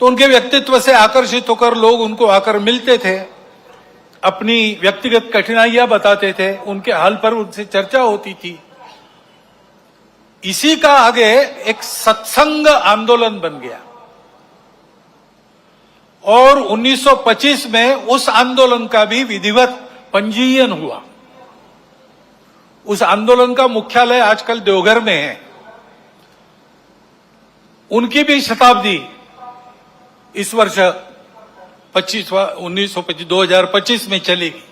तो उनके व्यक्तित्व से आकर्षित होकर लोग उनको आकर मिलते थे, अपनी व्यक्तिगत कठिनाइयां बताते थे, उनके हाल पर उनसे चर्चा होती थी। इसी का आगे एक सत्संग आंदोलन बन गया और 1925 में उस आंदोलन का भी विधिवत पंजीयन हुआ। उस आंदोलन का मुख्यालय आजकल देवघर में है। उनकी भी शताब्दी इस वर्ष 2025 में चलेगी।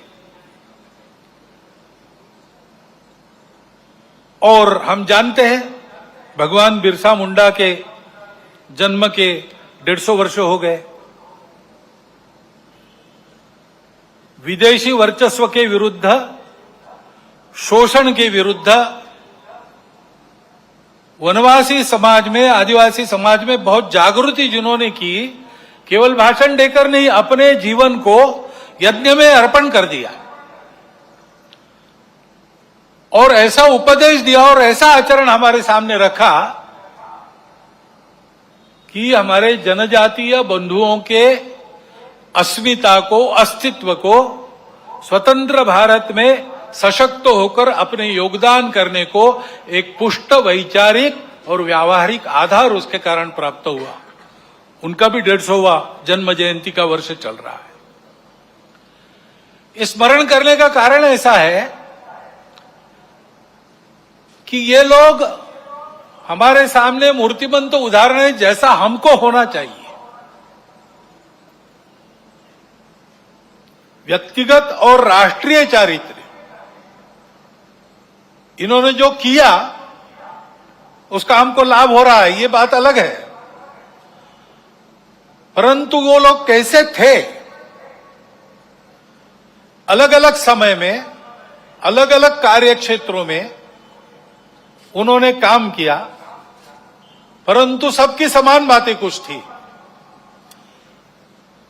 और हम जानते हैं भगवान बिरसा मुंडा के जन्म के 150 वर्ष हो गए। विदेशी वर्चस्व के विरुद्ध, शोषण के विरुद्ध वनवासी समाज में, आदिवासी समाज में बहुत जागृति जिन्होंने की, केवल भाषण देकर नहीं, अपने जीवन को यज्ञ में अर्पण कर दिया और ऐसा उपदेश दिया और ऐसा आचरण हमारे सामने रखा कि हमारे जनजातीय बंधुओं के अस्मिता को, अस्तित्व को स्वतंत्र भारत में सशक्त होकर अपने योगदान करने को एक पुष्ट वैचारिक और व्यावहारिक आधार उसके कारण प्राप्त हुआ। उनका भी 150वां जन्म जयंती का वर्ष चल रहा है। स्मरण करने का कारण ऐसा है कि ये लोग हमारे सामने मूर्तिमंत उदाहरण है जैसा हमको होना चाहिए। व्यक्तिगत और राष्ट्रीय चारित्र्य इन्होंने जो किया उसका हमको लाभ हो रहा है, ये बात अलग है, परंतु वो लोग कैसे थे, अलग अलग समय में, अलग अलग कार्य क्षेत्रों में उन्होंने काम किया, परंतु सबकी समान बातें कुछ थी।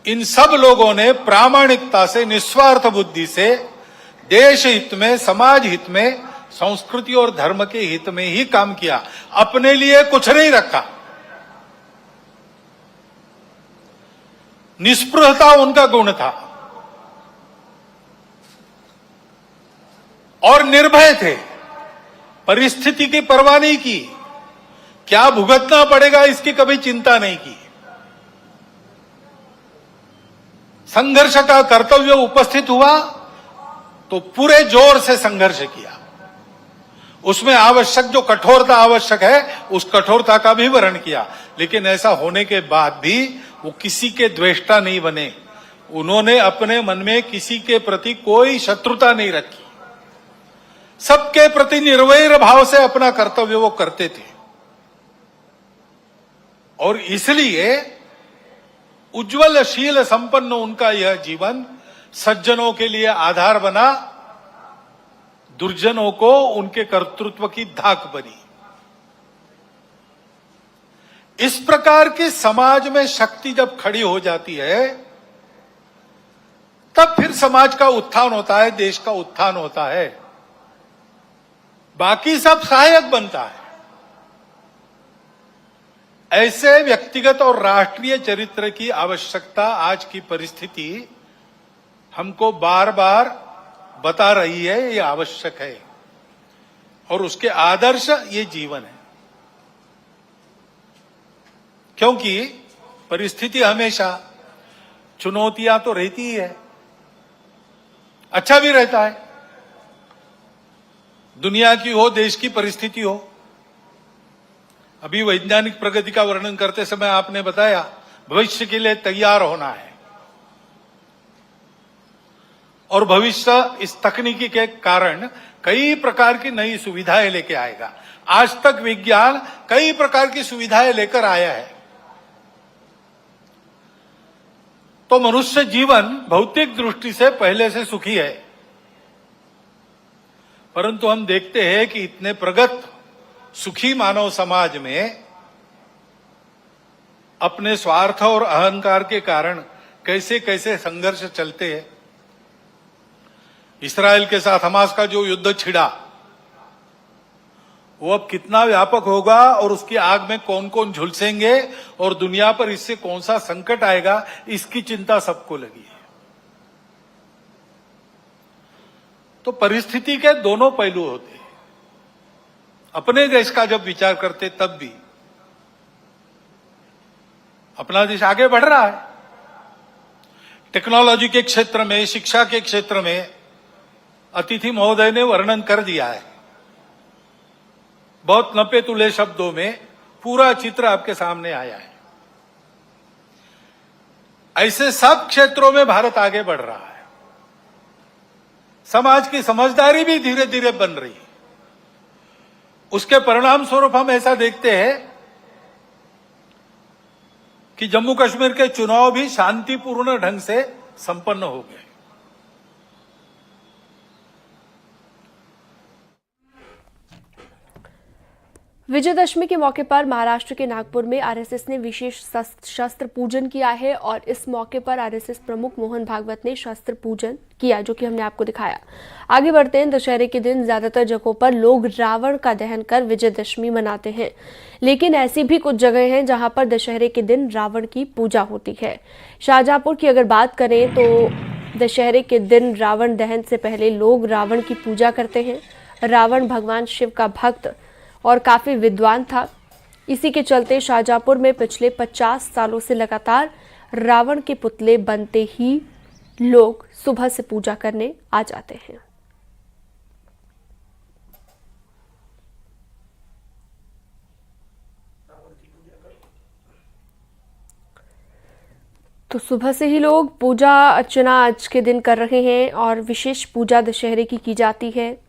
इन सब लोगों ने प्रामाणिकता से, निस्वार्थ बुद्धि से देश हित में, समाज हित में, संस्कृति और धर्म के हित में ही काम किया, अपने लिए कुछ नहीं रखा। निस्पृहता उनका गुण था और निर्भय थे, परिस्थिति की परवाह नहीं की, क्या भुगतना पड़ेगा इसकी कभी चिंता नहीं की। संघर्ष का कर्तव्य उपस्थित हुआ तो पूरे जोर से संघर्ष किया, उसमें आवश्यक जो कठोरता आवश्यक है उस कठोरता का भी वर्ण किया, लेकिन ऐसा होने के बाद भी वो किसी के द्वेष्टा नहीं बने। उन्होंने अपने मन में किसी के प्रति कोई शत्रुता नहीं रखी, सबके प्रति निर्वैर भाव से अपना कर्तव्य वो करते थे और इसलिए उज्ज्वलशील संपन्न उनका यह जीवन सज्जनों के लिए आधार बना, दुर्जनों को उनके कर्तृत्व की धाक बनी। इस प्रकार की समाज में शक्ति जब खड़ी हो जाती है तब फिर समाज का उत्थान होता है, देश का उत्थान होता है, बाकी सब सहायक बनता है। ऐसे व्यक्तिगत और राष्ट्रीय चरित्र की आवश्यकता आज की परिस्थिति हमको बार बार बता रही है, ये आवश्यक है और उसके आदर्श ये जीवन है। क्योंकि परिस्थिति हमेशा, चुनौतियां तो रहती ही है, अच्छा भी रहता है, दुनिया की हो, देश की परिस्थिति हो। अभी वैज्ञानिक प्रगति का वर्णन करते समय आपने बताया भविष्य के लिए तैयार होना है और भविष्य इस तकनीकी के कारण कई प्रकार की नई सुविधाएं लेके आएगा। आज तक विज्ञान कई प्रकार की सुविधाएं लेकर आया है, तो मनुष्य जीवन भौतिक दृष्टि से पहले से सुखी है, परंतु हम देखते हैं कि इतने प्रगत सुखी मानव समाज में अपने स्वार्थ और अहंकार के कारण कैसे कैसे संघर्ष चलते हैं। इस्राएल के साथ हमास का जो युद्ध छिड़ा वो अब कितना व्यापक होगा और उसकी आग में कौन कौन झुलसेंगे और दुनिया पर इससे कौन सा संकट आएगा, इसकी चिंता सबको लगी है। तो परिस्थिति के दोनों पहलू होते हैं। अपने देश का जब विचार करते तब भी अपना देश आगे बढ़ रहा है। टेक्नोलॉजी के क्षेत्र में, शिक्षा के क्षेत्र में अतिथि महोदय ने वर्णन कर दिया है। बहुत नपे तुले शब्दों में पूरा चित्र आपके सामने आया है। ऐसे सब क्षेत्रों में भारत आगे बढ़ रहा है। समाज की समझदारी भी धीरे धीरे बन रही है। उसके परिणाम स्वरूप हम ऐसा देखते हैं कि जम्मू कश्मीर के चुनाव भी शांतिपूर्ण ढंग से संपन्न हो गए। विजयदशमी के मौके पर महाराष्ट्र के नागपुर में आरएसएस ने विशेष शस्त्र पूजन किया है और इस मौके पर आरएसएस प्रमुख मोहन भागवत ने शस्त्र पूजन किया, जो कि हमने आपको दिखाया। आगे बढ़ते हैं। दशहरे के दिन ज्यादातर जगहों पर लोग रावण का दहन कर विजयदशमी मनाते हैं, लेकिन ऐसी भी कुछ जगह हैं जहां पर दशहरे के दिन रावण की पूजा होती है। शाहजहांपुर की अगर बात करें तो दशहरे के दिन रावण दहन से पहले लोग रावण की पूजा करते हैं। रावण भगवान शिव का भक्त और काफी विद्वान था। इसी के चलते शाहजहांपुर में पिछले 50 सालों से लगातार रावण के पुतले बनते ही लोग सुबह से पूजा करने आ जाते हैं। तो सुबह से ही लोग पूजा अर्चना आज के दिन कर रहे हैं और विशेष पूजा दशहरे की जाती है।